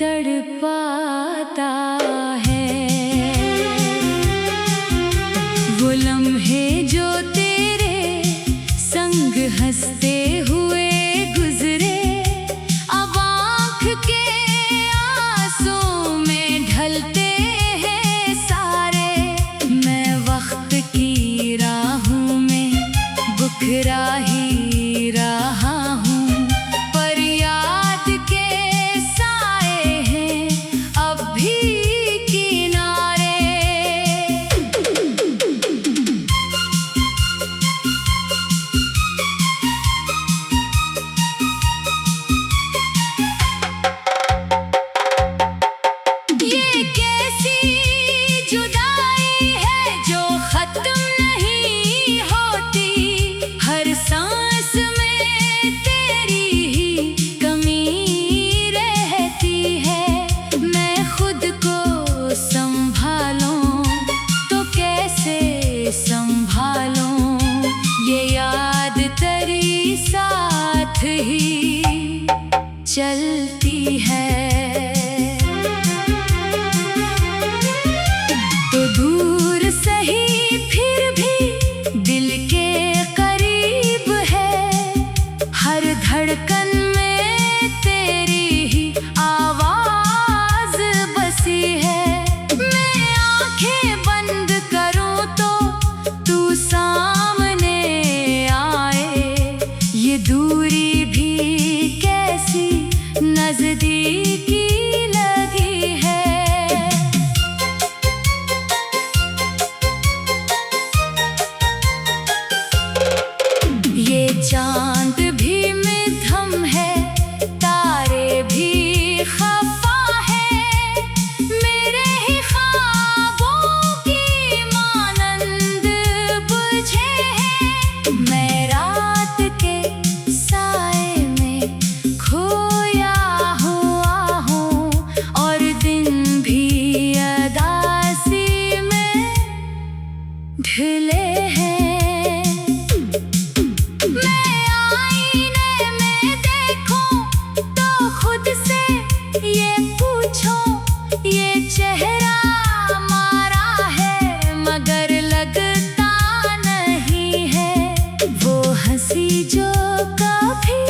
तड़पाता है। वो लम्हे जो तेरे संग हंसते हुए गुजरे, अब आँख के आंसू में ढलते हैं सारे। मैं वक्त की राहों में बुकरा ही रहा हूँ, पर याद के साए हैं अब भी किनारे। ये कैसी जुदाई है जो खत्म नहीं होती, हर सांस में तेरी ही कमी रहती है। मैं खुद को संभालूं तो कैसे संभालूं, ये याद तेरी साथ ही चलती है। तो दूर सही फिर भी दिल के करीब है, हर धड़कन में तेरी ही आवाज बसी है। मैं आंखें बंद करूं तो तू सामने आए, ये दूरी भी कैसी नजदीकी लगी है। ये चांद भी मध्यम है, तारे भी खफा है, मेरे ही ख्वाबों की मानंद बुझे हैं। मैं रात के साए में खोया हुआ हूँ, और दिन भी अदासी में ढले हैं। मैं आईने में देखूं तो खुद से ये पूछूं, ये चेहरा मारा है मगर लगता नहीं है। वो हंसी जो कभी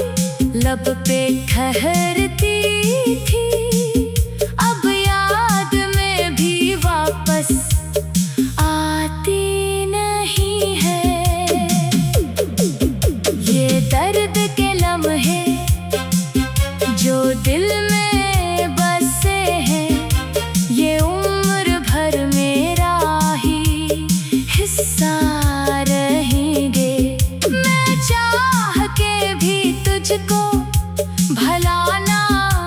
लब पे ठहरती थी, अब याद में भी वापस आती नहीं है। ये दर्द के लम्हे जो दिल में बसे हैं, ये उम्र भर मेरा ही हिस्सा रहेंगे। मैं चाह के भी तुझको भला ना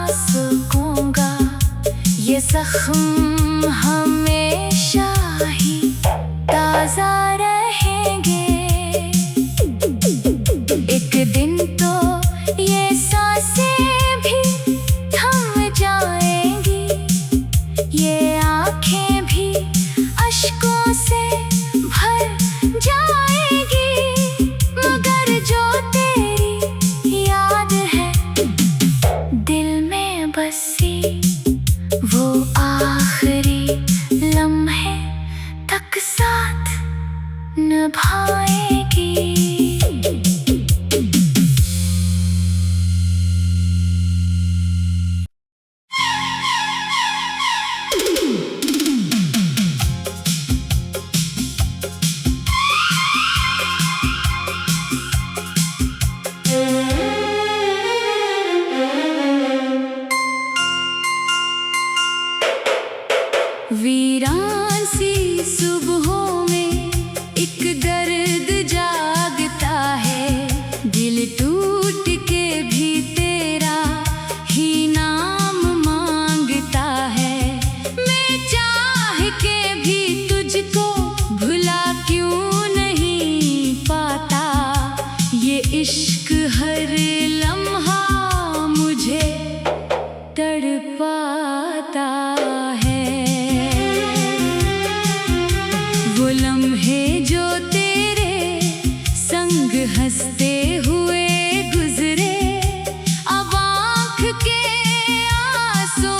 सकूंगा, ये जख्म हमेशा ही ताजा रहेंगे। एक दिन तो ये सांसें भी थम जाएंगी, ये आँखें भी अश्कों से भर जाएंगी, मगर जो तेरी याद है दिल में बसी, वो आखिरी लम्हे तक साथ निभाएगी। वीरान सी सुबहों में एक दर्द जागता है, दिल टूट के भी तेरा ही नाम मांगता है। मैं चाह के भी तुझको भुला क्यों नहीं पाता, ये इश्क हर लम्हा मुझे तड़पाता है। वो लम्हे जो तेरे संग हंसते हुए गुजरे, अब आँख के आंसू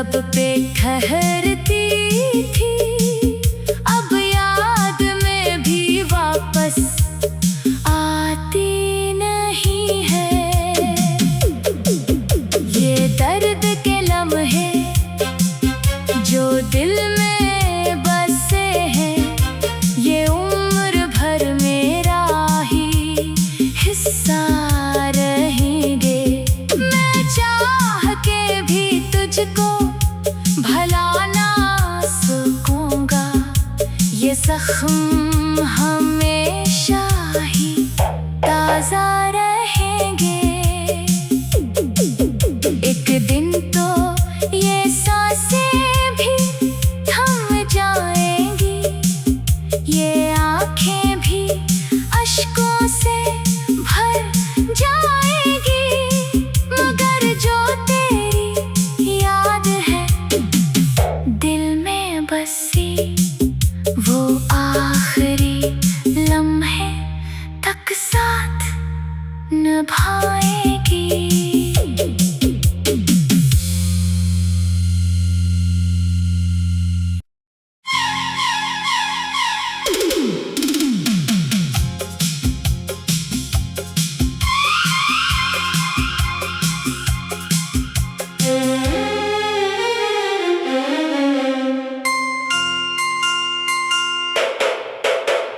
लब पे ठहरती थी, अब याद में भी वापस आती नहीं है। ये दर्द के लम्हे जो दिल में बसे हैं, ये उम्र भर मेरा ही हिस्सा रहेंगे। मैं चाह के भी तुझको भला ना सकूंगा, ये जख्म हमेशा ही ताजा रहेंगे। एक दिन तो ये सांसें भी थम जाएंगी, ये आँखें भी अश्कों से भर जाएंगी, मगर जो तेरी याद है दिल में बसी, वो आखिरी लम्हे तक साथ निभाएगी।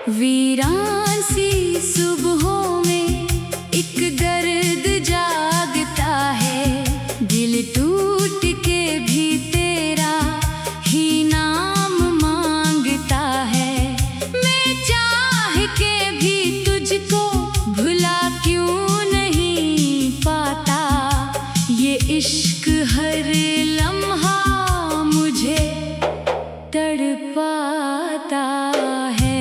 वीरान सी सुबहों में एक दर्द जागता है, दिल टूट के भी तेरा ही नाम मांगता है। मैं चाह के भी तुझको भुला क्यों नहीं पाता, ये इश्क हर लम्हा मुझे तड़पाता है।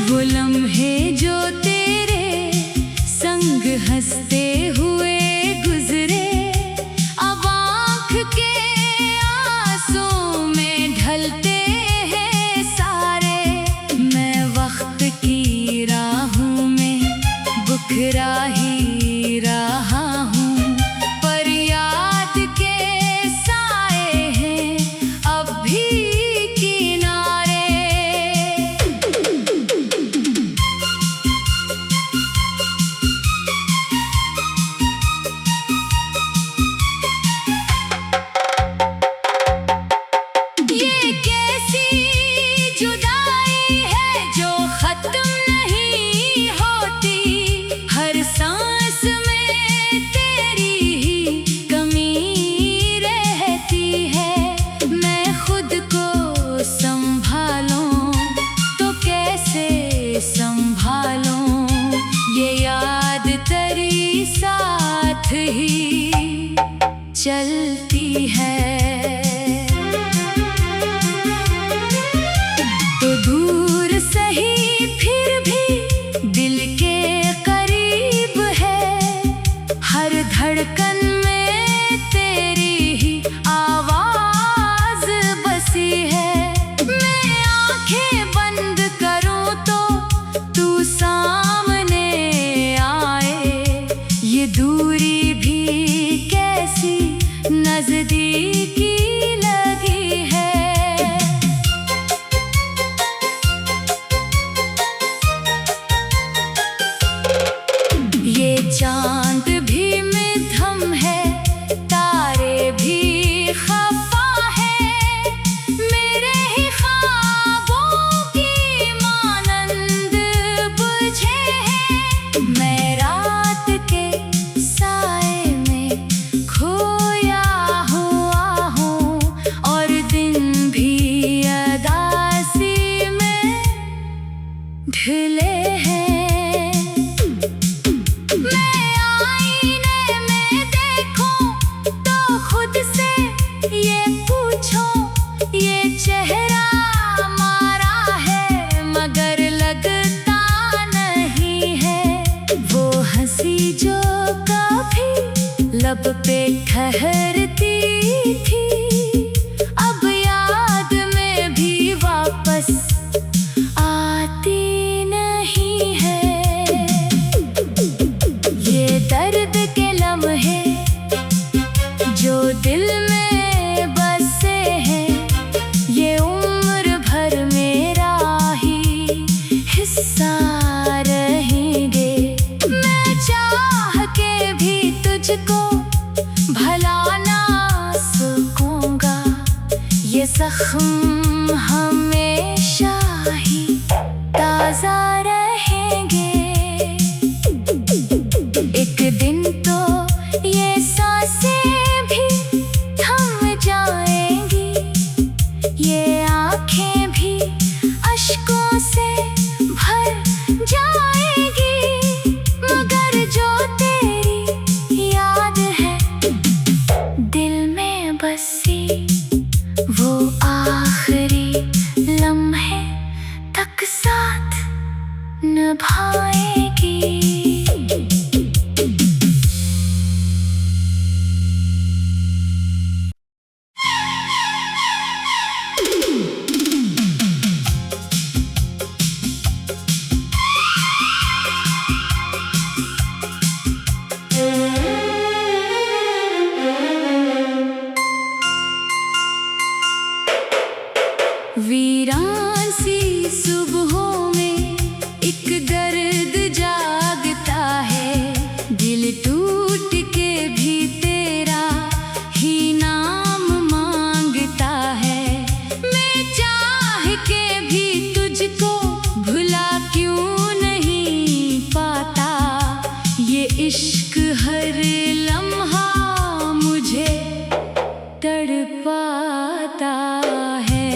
वो लम्हे जो तेरे संग हंसते हुए गुजरे, अब आँख के आंसू में ढलते हैं सारे। मैं वक्त की राहों में बुकरा ही रहा हूँ, पर याद के साए हैं अब भी किनारे। ये कैसी जुदाई है जो खत्म नहीं होती, हर सांस में तेरी ही कमी रहती है। मैं खुद को संभालूं तो कैसे संभालूं, ये याद तेरी साथ ही चलती है। तो दूर सही फिर भी दिल के करीब है, हर धड़कन में तेरी ही आवाज बसी है। मैं आंखें बंद करूं तो तू सामने आए, ये दूरी भी कैसी नजदीकी लगी है। ये चांद भी मध्यम है, तारे भी खफा है, मेरे ही ख्वाबों की मानंद बुझे हैं। मैं रात के साए में खोया हुआ हूँ, और दिन भी अदासी में ढले हैं। मैं आईने में देखूं तो खुद से ये पूछूं, ये चेहरा मारा है मगर लगता नहीं है। वो हंसी जो कभी लब पे ठहरती थी, अब याद में भी वापस आती नहीं है। ये दर्द के लम्हे जख्म हमेशा ही ताजा रहेंगे। एक दिन तो ये सांसें भी थम जाएंगी, ये आँखें भी अश्कों से भर जाएगी। मगर जो तेरी याद है दिल में बसी, वो आखिरी लम्हे तक साथ निभाएगी। वीरान सी सुबहों में एक दर्द जागता है, दिल टूट के भी तेरा ही नाम मांगता है। मैं चाह के भी तुझको भुला क्यों नहीं पाता, ये इश्क हर लम्हा मुझे तड़पाता है।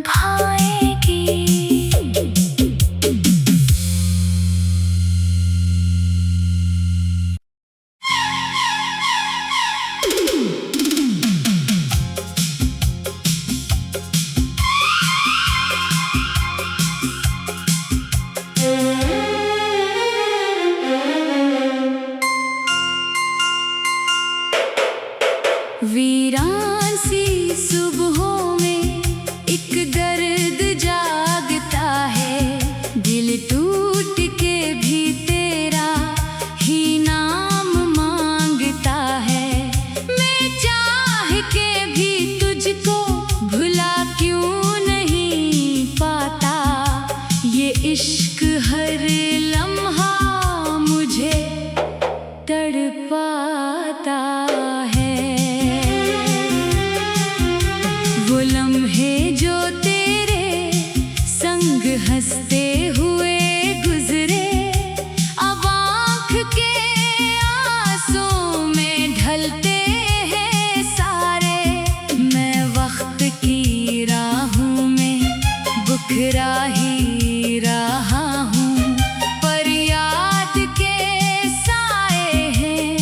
निभाएगी। वीरान सी सुबहों में एक दर्द जागता है, दिल टूट के भी तेरा ही नाम मांगता है। मैं चाह के भी तुझको भुला क्यों नहीं पाता, ये इश्क हर लम्हा मुझे तड़पाता है। वो लम्हे जो तेरे संग हंसते हुए गुजरे, अब आँख के आंसू में ढलते हैं सारे। मैं वक्त की राहों में बुकरा ही रहा हूँ, पर याद के साए हैं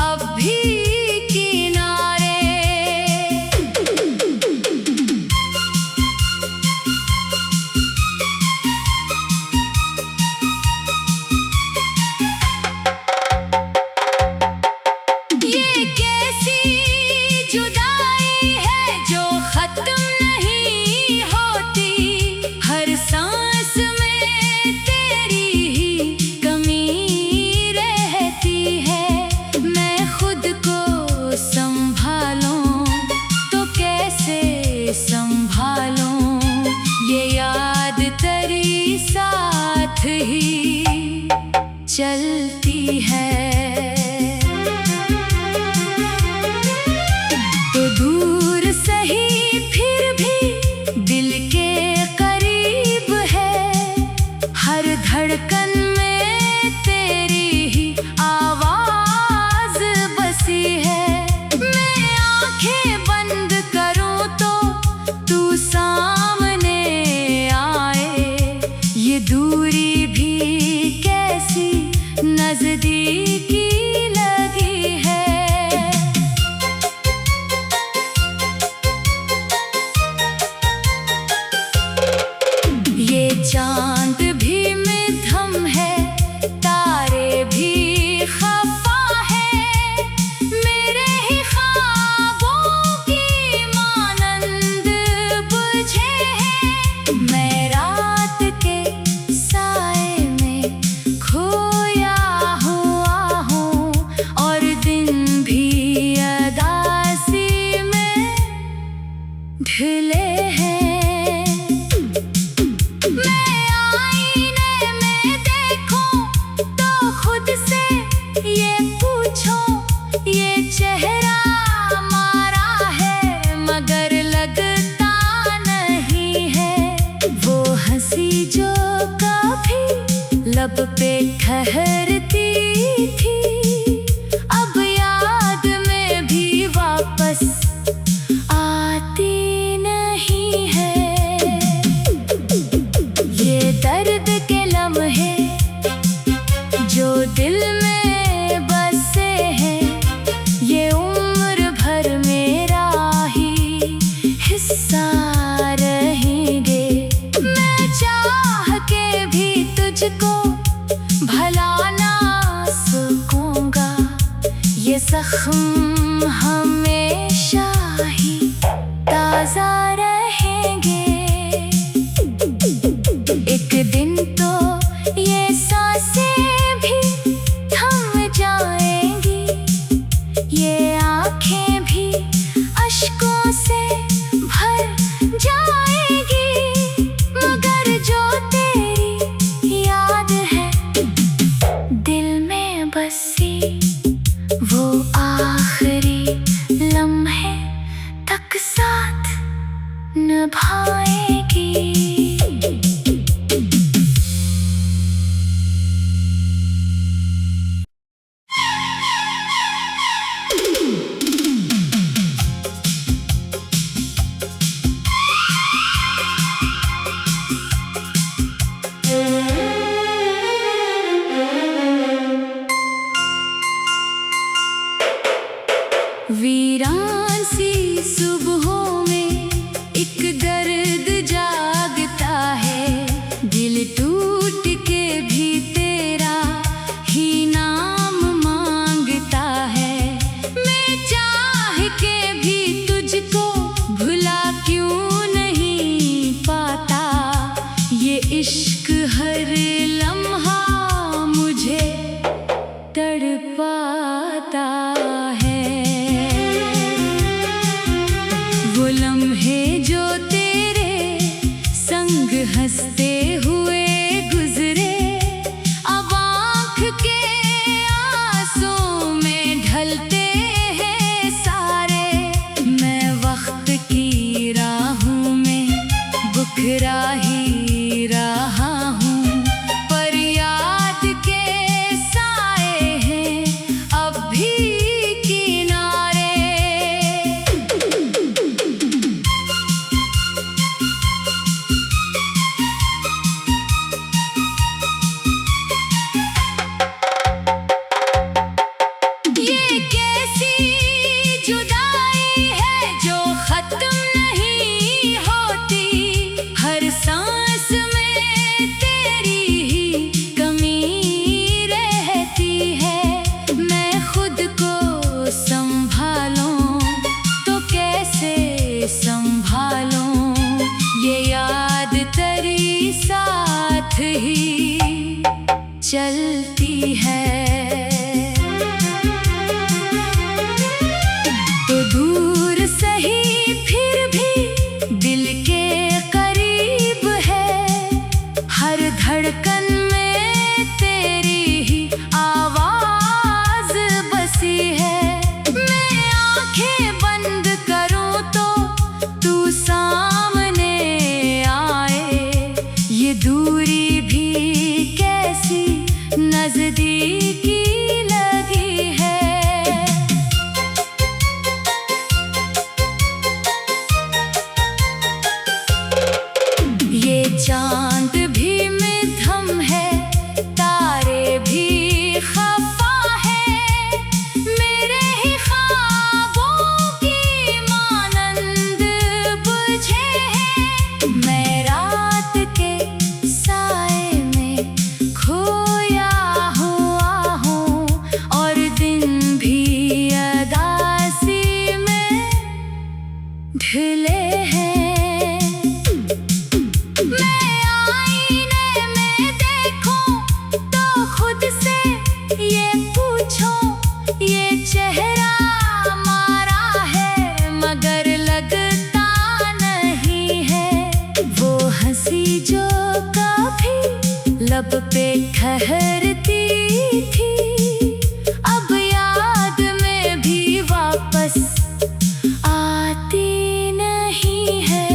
अब भी किनारे। ये कैसी जुदाई है जो खत्म नहीं होती, हर सांस में तेरी ही कमी रहती है। मैं खुद को संभालूं तो कैसे संभालूं, ये याद तेरी साथ ही चलती है। तो दूर सही फिर भी दिल के करीब है, हर धड़कन में तेरी ही आवाज बसी है। मैं आंखें बंद करूं तो तू सामने आए, ये दूरी भी कैसी नजदीकी लगी है। ये चांद भी मध्यम है, तारे भी खफा है, मेरे ही ख्वाबों की मानंद बुझे हैं। मैं रात के साए में खोया हुआ हूँ, और दिन भी अदासी में ढले हैं। मैं आईने में देखूं तो खुद से ये पूछूं, ये चेहरा मारा है मगर लगता नहीं है। वो हंसी जो कभी लब पे ठहरती थी, अब याद में भी वापस आती नहीं है। ये दर्द के लम्हे जो दिल में बसे हैं, ये उम्र भर मेरा ही हिस्सा रहेंगे। मैं चाह के भी तुझको भला ना सकूंगा, ये जख्म हमेशा ही ताजा रहेंगे। एक दिन तो ये सांसें भी थम जाएंगी, ये आंखें भी अश्कों से भर जाएंगी, मगर जो तेरी याद है दिल में बसी, वो आखिरी लम्हे तक साथ निभाएगी। ढले हैं। मैं आईने में देखूं तो खुद से ये पूछूं, ये चेहरा मारा है मगर लगता नहीं है। वो हंसी जो कभी लब पे ठहरती थी, अब याद में भी वापस आती नहीं है।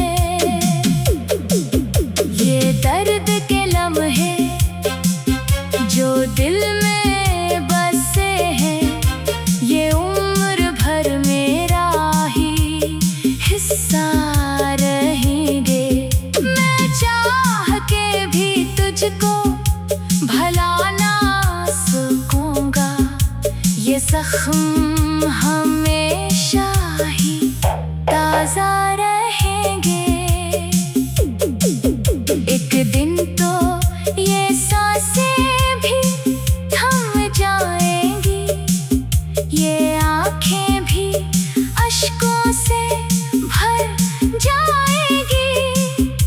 ये दर्द के लम्हे जो दिल में बसे हैं, ये उम्र भर मेरा ही हिस्सा रहेंगे। मैं चाह के भी तुझको भला ना सकूंगा, ये जख्म हमेशा ही ताजा रहेंगे। एक दिन तो ये सांसें भी थम जाएंगी, ये आँखें भी अश्कों से भर जाएंगी,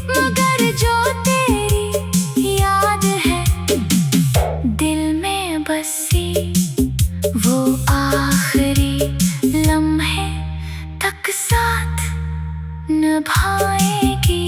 मगर जो तेरी याद है दिल में बसी, वो आखिरी लम्हे तक साथ निभाएगी।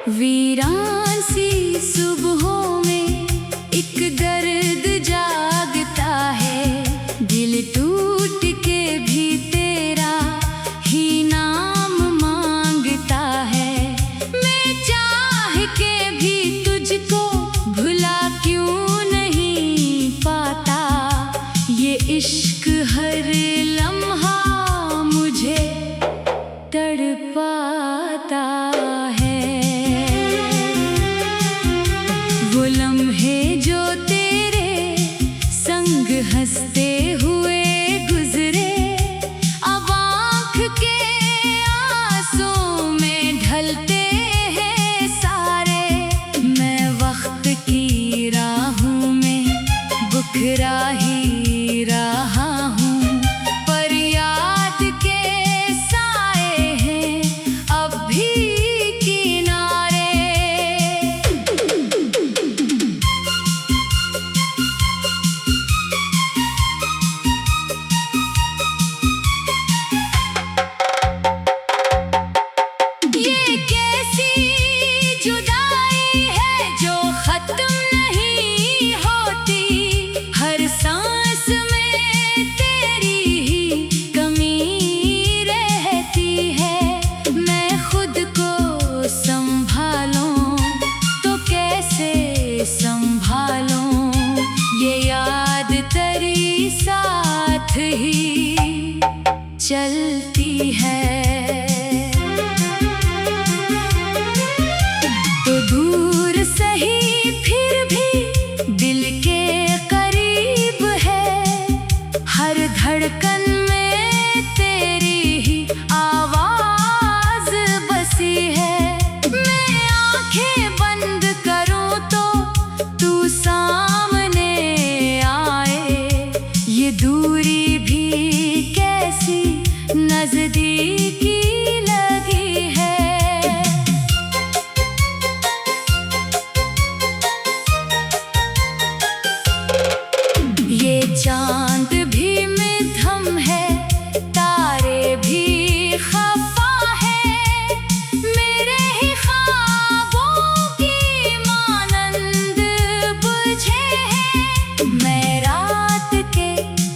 वीरान सी सुबहों में एक दर्द जागता है, दिल टूट के भी तेरा ही नाम मांगता है। मैं चाह के भी तुझको भुला क्यों नहीं पाता, ये इश्क हर लम्हा मुझे तड़पाता है। वो लम्हे जो तेरे संग हंसते हुए गुजरे, अब आँख के आंसू में ढलते हैं सारे। मैं वक्त की राहों में बुकरा ही रहा हूँ, पर याद के साए हैं अब भी किनारे। ये कैसी जुदाई है जो खत्म नहीं होती, हर सांस में तेरी ही कमी रहती है। मैं खुद को संभालूं तो कैसे संभालूं, ये याद तेरी साथ ही चलती है। तो दूर सही फिर भी दिल के करीब है, हर धड़कन में तेरी ही आवाज बसी है। मैं आंखें बंद करूं तो तू सामने आए, ये दूरी भी कैसी नजदीकी लगी है। ये चांद भी मध्यम है, तारे भी खफा है, मेरे ही ख्वाबों की मानंद बुझे हैं। मैं रात के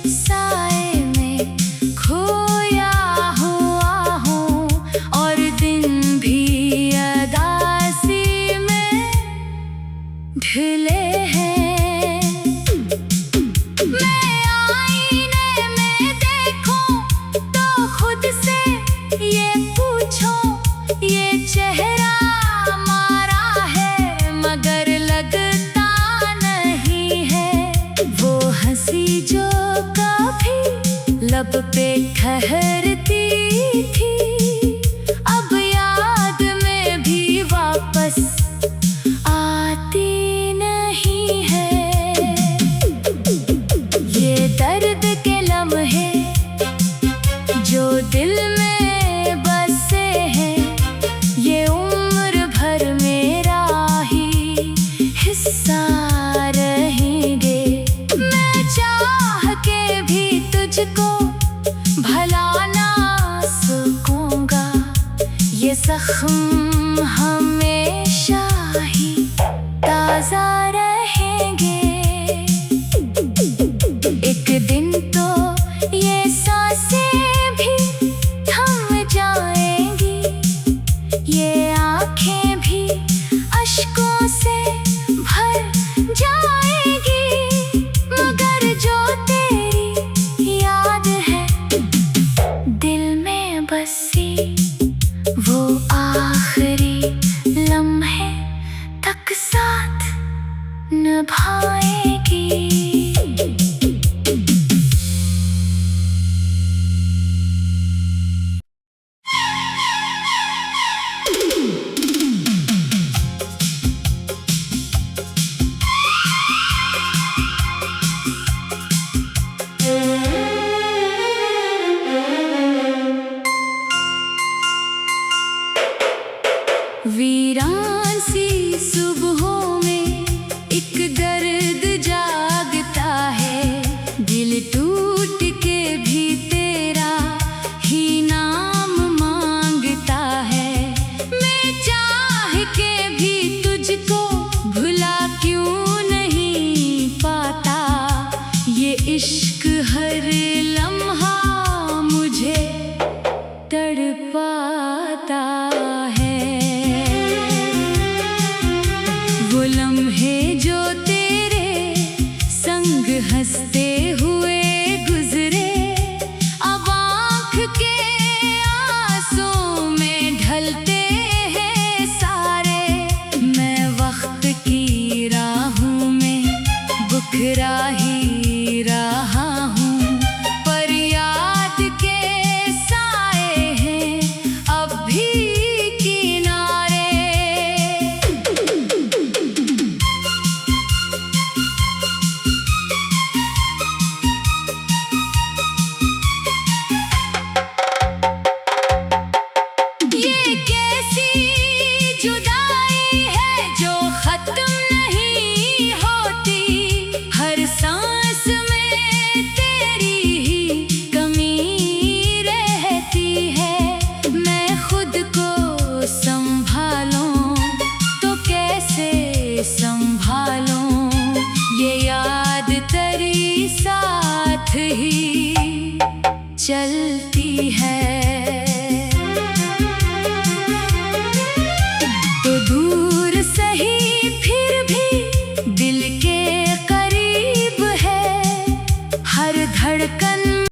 साए में खोया हुआ हूँ, और दिन भी अदासी में ढले हैं। मैं आईने में देखूं तो खुद से ये पूछूं, ये चेहरा मारा है मगर लगता जो कभी लब पे ठहरती थी, अब याद में भी वापस आती नहीं है। ये दर्द के लम्हे जो दिल में बसे हैं, ये उम्र भर मेरा ही हिस्सा रहेंगे। मैं चाह के भी तुझको भला ना सकूंगा, ये जख्म हमेशा ही ताजा रहेंगे। एक दिन तो ये सांसें भी थम जाएंगी, ये आँखें भी अश्कों से भर जाएंगी, मगर जो तेरी याद है दिल में बसी, वो आखिरी लम्हे तक साथ निभाएगी। वीरान सी सुबहों में एक दर्द जागता है, दिल टूट के भी तेरा ही नाम मांगता है। मैं चाह के भी तुझको भुला क्यों नहीं पाता, ये इश्क हर लम्हा मुझे तड़पाता है। वो लम्हे जो तेरे संग हंसते हुए गुजरे, अब आँख के आंसू में ढलते हैं सारे। मैं वक्त की राहों में बुकरा ही रहा हूँ, पर याद के साए हैं अब भी किनारे। ये कैसी जुदाई है जो खत्म नहीं होती, हर सांस में तेरी ही कमी रहती है। मैं खुद को संभालूं तो कैसे संभालूं, ये याद तेरी साथ ही चलती है।